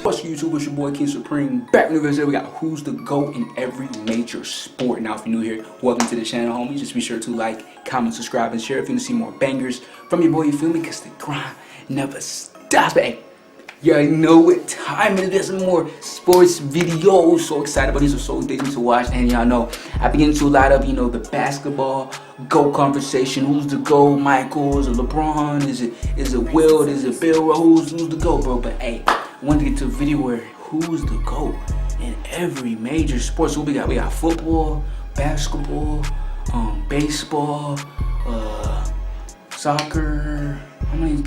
What's up, YouTube? It's your boy KingSupreme. Back in the video, we got who's the GOAT in every major sport. Now, if you're new here, welcome to the channel, homies. Just be sure to like, comment, subscribe, and share if you want to see more bangers from your boy. You feel me? Because the grind never stops. But hey, you already know what time it is. Some more sports videos. So excited about these. So addicted to watch. And y'all know I begin to a lot of the basketball GOAT conversation. Who's the GOAT? Michael? Is it LeBron? Is it Wilt? Is it Bill Rose? Who's the GOAT, bro? But hey, I want to get to a video where who's the GOAT in every major sport. So we got football, basketball, baseball, soccer. How many?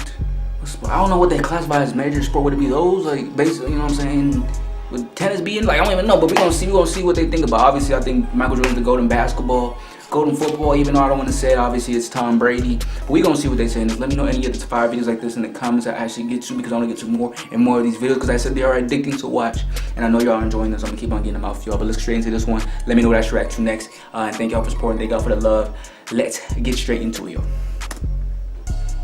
I don't know what they classify as major sport. Would it be those? Like basically, you know what I'm saying? Would tennis be in? Like I don't even know. But we're gonna see what they think about. Obviously, I think Michael Jordan's the GOAT in basketball. GOAT in football, even though I don't want to say it, obviously it's Tom Brady. But we're going to see what they say in this. Let me know any of the fire videos like this in the comments I actually get to, because I want to get to more and more of these videos, because I said they are addicting to watch. And I know y'all are enjoying this. I'm going to keep on getting them out for y'all. But let's get straight into this one. Let me know what I should react to next. And thank y'all for supporting. Thank y'all for the love. Let's get straight into it, yo.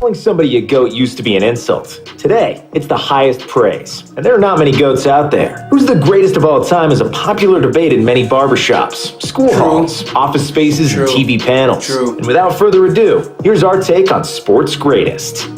Calling somebody a GOAT used to be an insult. Today, it's the highest praise. And there are not many GOATs out there. Who's the greatest of all time is a popular debate in many barbershops, school halls, office spaces, and TV panels. And without further ado, here's our take on sports greatest.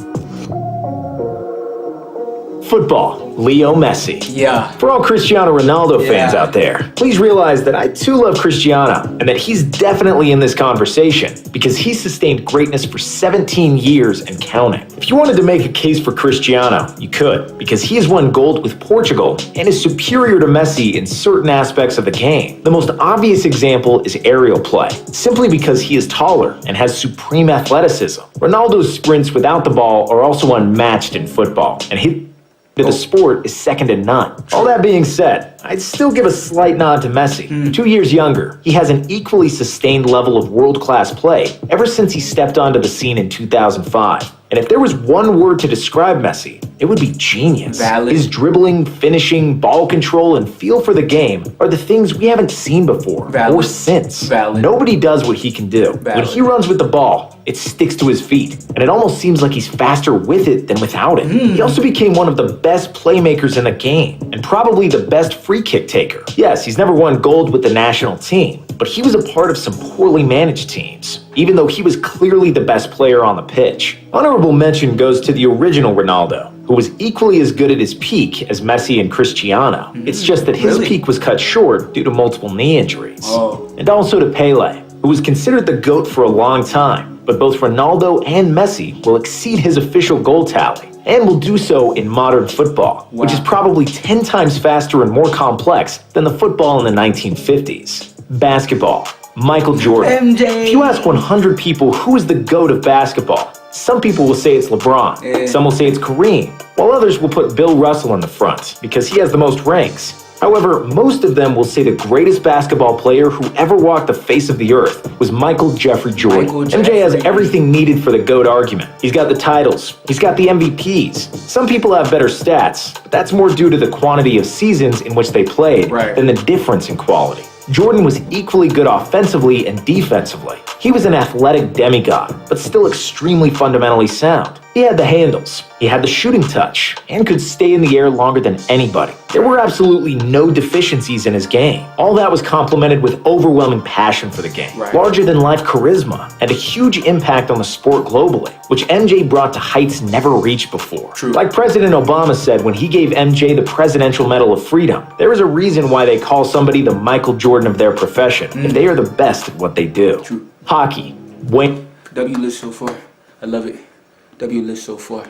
Football, Leo Messi. Yeah. For all Cristiano Ronaldo fans out there, please realize that I too love Cristiano, and that he's definitely in this conversation because he sustained greatness for 17 years and counting. If you wanted to make a case for Cristiano, you could, because he has won gold with Portugal and is superior to Messi in certain aspects of the game. The most obvious example is aerial play, simply because he is taller and has supreme athleticism. Ronaldo's sprints without the ball are also unmatched in football, and the sport is second to none. All that being said, I'd still give a slight nod to Messi. 2 years younger, he has an equally sustained level of world-class play ever since he stepped onto the scene in 2005. And if there was one word to describe Messi, it would be genius. Valid. His dribbling, finishing, ball control, and feel for the game are the things we haven't seen before or since. Valid. Nobody does what he can do. Valid. When he runs with the ball, it sticks to his feet, and it almost seems like he's faster with it than without it. He also became one of the best playmakers in the game, and probably the best free kick taker. Yes, he's never won gold with the national team, but he was a part of some poorly managed teams, even though he was clearly the best player on the pitch. Honorable mention goes to the original Ronaldo, who was equally as good at his peak as Messi and Cristiano. It's just that his peak was cut short due to multiple knee injuries. And also to Pele, who was considered the GOAT for a long time, but both Ronaldo and Messi will exceed his official goal tally, and will do so in modern football, which is probably 10 times faster and more complex than the football in the 1950s. Basketball, Michael Jordan. MJ. If you ask 100 people who is the GOAT of basketball, some people will say it's LeBron, some will say it's Kareem, while others will put Bill Russell in the front because he has the most rings. However, most of them will say the greatest basketball player who ever walked the face of the earth was Michael Jeffrey Jordan. MJ has everything needed for the GOAT argument. He's got the titles, he's got the MVPs. Some people have better stats, but that's more due to the quantity of seasons in which they played than the difference in quality. Jordan was equally good offensively and defensively. He was an athletic demigod, but still extremely fundamentally sound. He had the handles, he had the shooting touch, and could stay in the air longer than anybody. There were absolutely no deficiencies in his game. All that was complemented with overwhelming passion for the game, larger-than-life charisma, and a huge impact on the sport globally, which MJ brought to heights never reached before. Like President Obama said when he gave MJ the Presidential Medal of Freedom, there is a reason why they call somebody the Michael Jordan of their profession, and they are the best at what they do. Hockey, Wayne. W list so far. I love it. W list so far.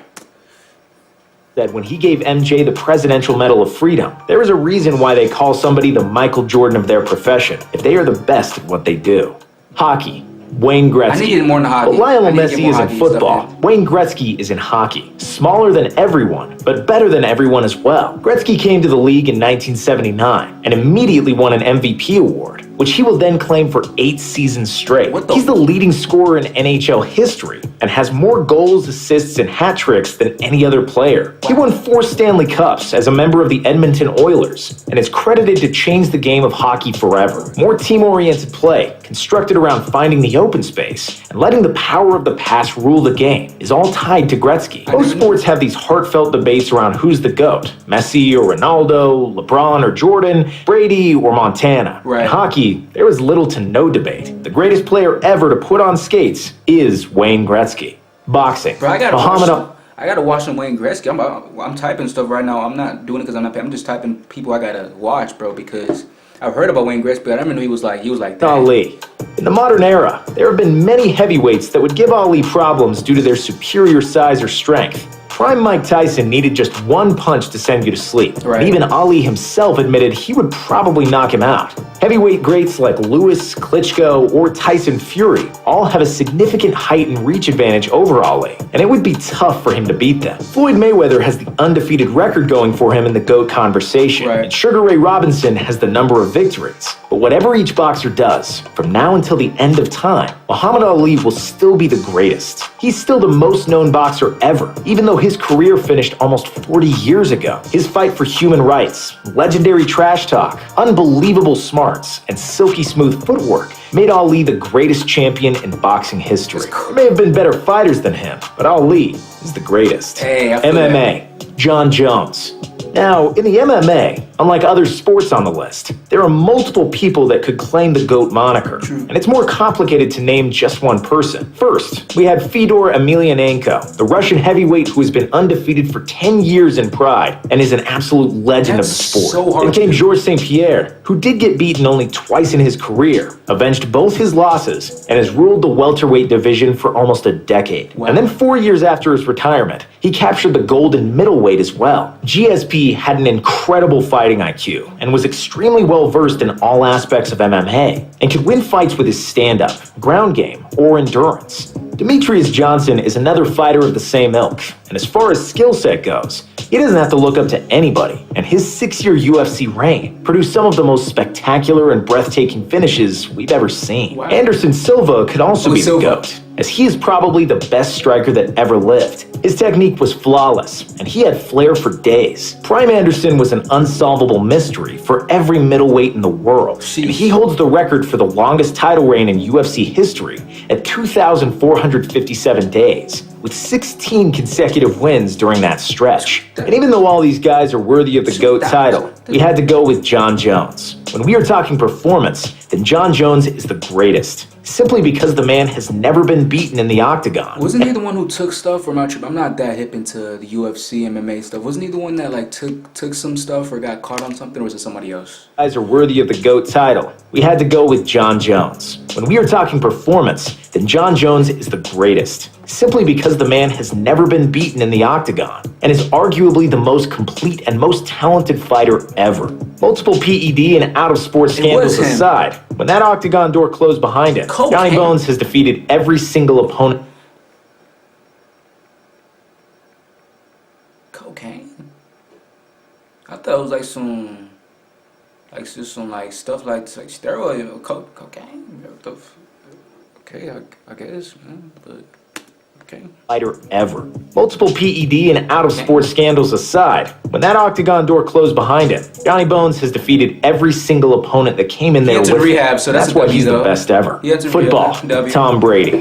That when he gave MJ the Presidential Medal of Freedom, there is a reason why they call somebody the Michael Jordan of their profession, if they are the best at what they do. Hockey, Wayne Gretzky. I need to get more in hockey. But Lionel Messi is in football. Wayne Gretzky is in hockey. Smaller than everyone, but better than everyone as well. Gretzky came to the league in 1979 and immediately won an MVP award. which he will then claim for 8 seasons straight. He's the leading scorer in NHL history and has more goals, assists, and hat tricks than any other player. He won 4 Stanley Cups as a member of the Edmonton Oilers and is credited to change the game of hockey forever. More team-oriented play, constructed around finding the open space and letting the power of the pass rule the game, is all tied to Gretzky. Most sports have these heartfelt debates around who's the GOAT, Messi or Ronaldo, LeBron or Jordan, Brady or Montana. In hockey, there is little to no debate. The greatest player ever to put on skates is Wayne Gretzky. Boxing. Bro, I gotta watch some Wayne Gretzky. I'm typing stuff right now. I'm not doing it because I'm not paying. I'm just typing people I gotta watch, bro, because I've heard about Wayne Gretzky, but I remember he was like that. Ali. In the modern era, there have been many heavyweights that would give Ali problems due to their superior size or strength. Prime Mike Tyson needed just one punch to send you to sleep. And even Ali himself admitted he would probably knock him out. Heavyweight greats like Lewis, Klitschko, or Tyson Fury all have a significant height and reach advantage over Ali, and it would be tough for him to beat them. Floyd Mayweather has the undefeated record going for him in the GOAT conversation, and Sugar Ray Robinson has the number of victories. But whatever each boxer does, from now until the end of time, Muhammad Ali will still be the greatest. He's still the most known boxer ever, even though his career finished almost 40 years ago. His fight for human rights, legendary trash talk, unbelievable smarts, and silky smooth footwork made Ali the greatest champion in boxing history. There may have been better fighters than him, but Ali is the greatest. MMA, John Jones. Now, in the MMA, unlike other sports on the list, there are multiple people that could claim the GOAT moniker, and it's more complicated to name just one person. First, we had Fedor Emelianenko, the Russian heavyweight who has been undefeated for 10 years in Pride and is an absolute legend of the sport. Then came Georges St. Pierre, who did get beaten only twice in his career, avenged both his losses, and has ruled the welterweight division for almost a decade. And then 4 years after his retirement, he captured the gold in middleweight as well. GSP had an incredible fighting IQ and was extremely well versed in all aspects of MMA and could win fights with his stand-up, ground game, or endurance. Demetrius Johnson is another fighter of the same ilk, and as far as skill set goes, he doesn't have to look up to anybody, and his 6-year UFC reign produced some of the most spectacular and breathtaking finishes we've ever seen. Anderson Silva could also be the GOAT, as he is probably the best striker that ever lived. His technique was flawless, and he had flair for days. Prime Anderson was an unsolvable mystery for every middleweight in the world, and he holds the record for the longest title reign in UFC history at 2,457 days, with 16 consecutive wins during that stretch. And even though all these guys are worthy of the GOAT title, we had to go with John Jones. When we are talking performance, then John Jones is the greatest, simply because the man has never been beaten in the octagon. Wasn't he the one who took stuff from our trip? I'm not that hip into the UFC, MMA stuff. Wasn't he the one that like took some stuff or got caught on something, or was it somebody else? Guys are worthy of the GOAT title. We had to go with John Jones. When we are talking performance, then John Jones is the greatest, simply because the man has never been beaten in the octagon and is arguably the most complete and most talented fighter ever. Multiple PED and out-of-sport scandals aside, when that octagon door closed behind him, Johnny Bones has defeated every single opponent. Cocaine? I thought it was like some, like stuff like steroid or cocaine. Okay, I guess, man, but. Fighter ever. Multiple PED and out-of-sport scandals aside, when that octagon door closed behind him, Johnny Bones has defeated every single opponent that came in there with him. So that's why he's the best ever. Football, Tom Brady.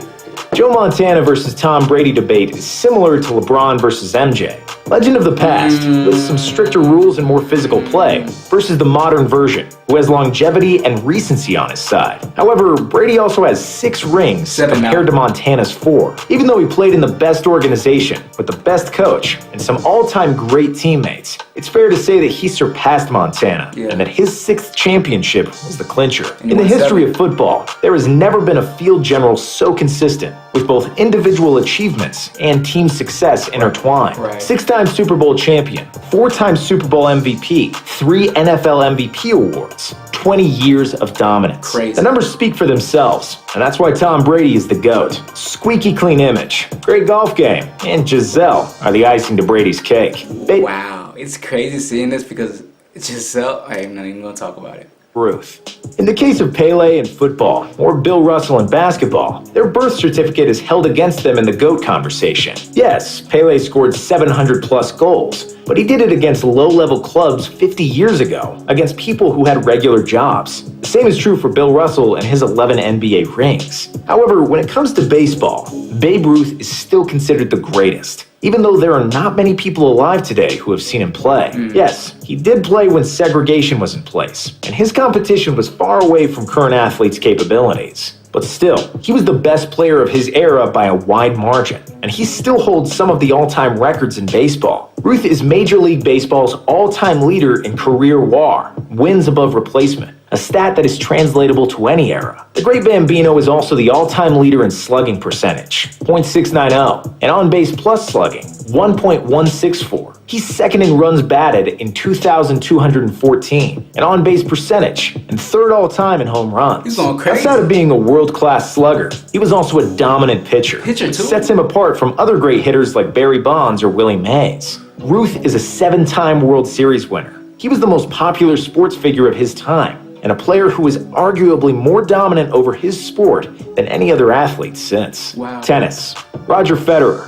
Joe Montana versus Tom Brady debate is similar to LeBron versus MJ. Legend of the past, with some stricter rules and more physical play, versus the modern version, who has longevity and recency on his side. However, Brady also has 6 rings compared to Montana's 4. Even though he played in the best organization, with the best coach, and some all-time great teammates, it's fair to say that he surpassed Montana, and that his 6th championship was the clincher. In the history of football, there has never been a field general so consistent, with both individual achievements and team success intertwined. 6-time Super Bowl champion, 4-time Super Bowl MVP, 3 NFL MVP awards, 20 years of dominance. The numbers speak for themselves, and that's why Tom Brady is the GOAT. Squeaky clean image, great golf game, and Giselle are the icing to Brady's cake. Wow, it's crazy seeing this because Giselle, I'm not even going to talk about it. Ruth. In the case of Pele in football or Bill Russell in basketball, their birth certificate is held against them in the GOAT conversation. Yes, Pele scored 700 plus goals, but he did it against low-level clubs 50 years ago, against people who had regular jobs. The same is true for Bill Russell and his 11 NBA rings. However, when it comes to baseball, Babe Ruth is still considered the greatest, even though there are not many people alive today who have seen him play. Yes, he did play when segregation was in place, and his competition was far away from current athletes' capabilities. But still, he was the best player of his era by a wide margin, and he still holds some of the all-time records in baseball. Ruth is Major League Baseball's all-time leader in career WAR, wins above replacement, a stat that is translatable to any era. The Great Bambino is also the all-time leader in slugging percentage, .690, and on-base plus slugging, 1.164. He's second in runs batted in 2,214, and on-base percentage, and third all-time in home runs. He's going crazy. Outside of being a world-class slugger, he was also a dominant pitcher, which sets him apart from other great hitters like Barry Bonds or Willie Mays. Ruth is a 7-time World Series winner. He was the most popular sports figure of his time, and a player who is arguably more dominant over his sport than any other athlete since. Wow. Tennis. Roger Federer.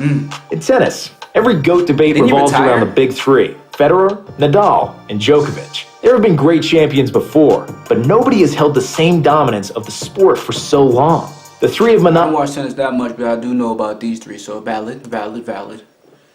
In tennis, every GOAT debate revolves around the big three: Federer, Nadal, and Djokovic. There have been great champions before, but nobody has held the same dominance of the sport for so long. The three have I don't watch tennis that much, but I do know about these three, so valid.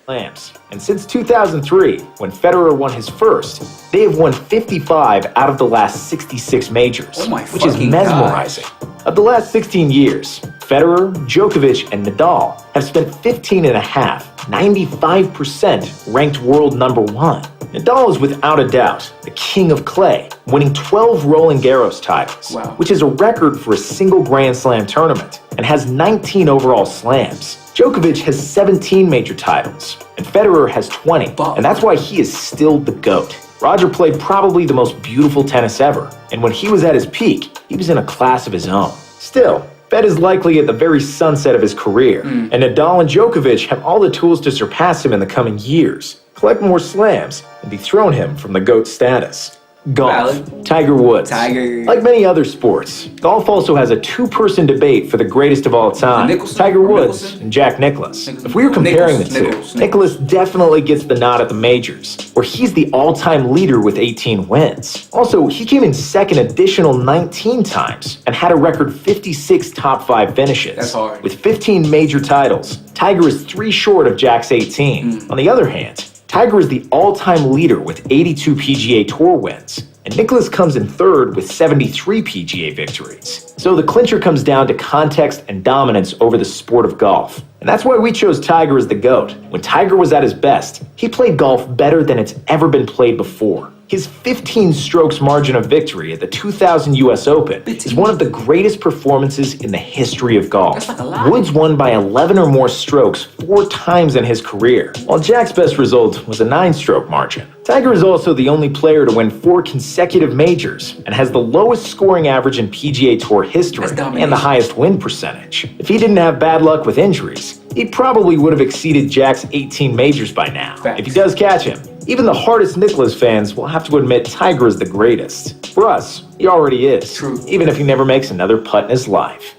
slams. And since 2003, when Federer won his first, they have won 55 out of the last 66 majors, which is mesmerizing. Of the last 16 years, Federer, Djokovic, and Nadal have spent 15 and a half, 95% ranked world number one. Nadal is without a doubt the king of clay, winning 12 Roland Garros titles, which is a record for a single Grand Slam tournament, and has 19 overall slams. Djokovic has 17 major titles, and Federer has 20, and that's why he is still the GOAT. Roger played probably the most beautiful tennis ever, and when he was at his peak, he was in a class of his own. Still, Fed is likely at the very sunset of his career, and Nadal and Djokovic have all the tools to surpass him in the coming years, collect more slams, and dethrone him from the GOAT status. Golf. Tiger Woods. Like many other sports, golf also has a two-person debate for the greatest of all time, Tiger Woods and Jack Nicklaus. If we were comparing the two, Nicklaus definitely gets the nod at the majors, where he's the all-time leader with 18 wins. Also, he came in second additional 19 times and had a record 56 top 5 finishes. That's hard. With 15 major titles, Tiger is 3 short of Jack's 18. On the other hand, Tiger is the all-time leader with 82 PGA Tour wins, and Nicklaus comes in third with 73 PGA victories. So the clincher comes down to context and dominance over the sport of golf. And that's why we chose Tiger as the GOAT. When Tiger was at his best, he played golf better than it's ever been played before. His 15 strokes margin of victory at the 2000 US Open is one of the greatest performances in the history of golf. Woods won by 11 or more strokes 4 times in his career, while Jack's best result was a 9-stroke margin. Tiger is also the only player to win 4 consecutive majors and has the lowest scoring average in PGA Tour history and the highest win percentage. If he didn't have bad luck with injuries, he probably would have exceeded Jack's 18 majors by now. If he does catch him, even the hardest Nicklaus fans will have to admit Tiger is the greatest. For us, he already is, even if he never makes another putt in his life.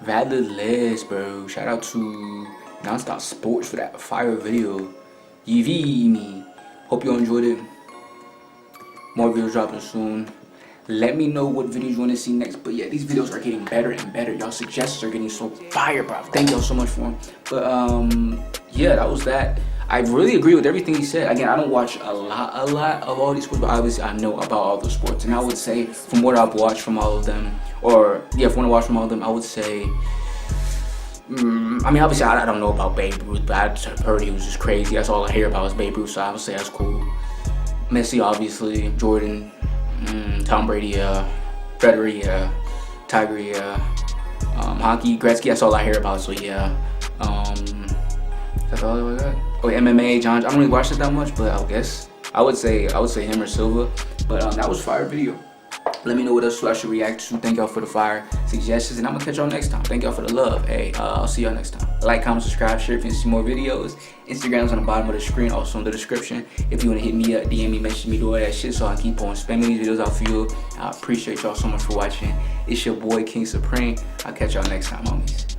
Valid list, bro. Shout out to Nonstop Sports for that fire video. You feel me? Hope you enjoyed it. More videos dropping soon. Let me know what videos you want to see next. But yeah, these videos are getting better and better. Y'all suggestions are getting so fire, bro. Thank y'all so much for them. But yeah, that was that. I really agree with everything he said. Again, I don't watch a lot of all these sports, but obviously I know about all the sports. And I would say, from what I've watched from all of them, or yeah, from what I watched from all of them, I would say, I mean, obviously I don't know about Babe Ruth, but I just heard he was just crazy. That's all I hear about is Babe Ruth, so I would say that's cool. Messi, obviously, Jordan, Tom Brady, Federer, Tiger, hockey, Gretzky, that's all I hear about, so yeah. That's all I got. Oh, MMA, John, I don't really watch it that much, but I guess I would say him or Silva. But that was a fire video. Let me know what else I should react to. Thank y'all for the fire suggestions, and I'm gonna catch y'all next time. Thank y'all for the love. Hey, I'll see y'all next time. Like, comment, subscribe, share if you want to see more videos. Instagram's on the bottom of the screen, also in the description. If you want to hit me up, DM me, mention me, do all that shit so I can keep on spamming these videos out for you. I appreciate y'all so much for watching. It's your boy, King Supreme. I'll catch y'all next time, homies.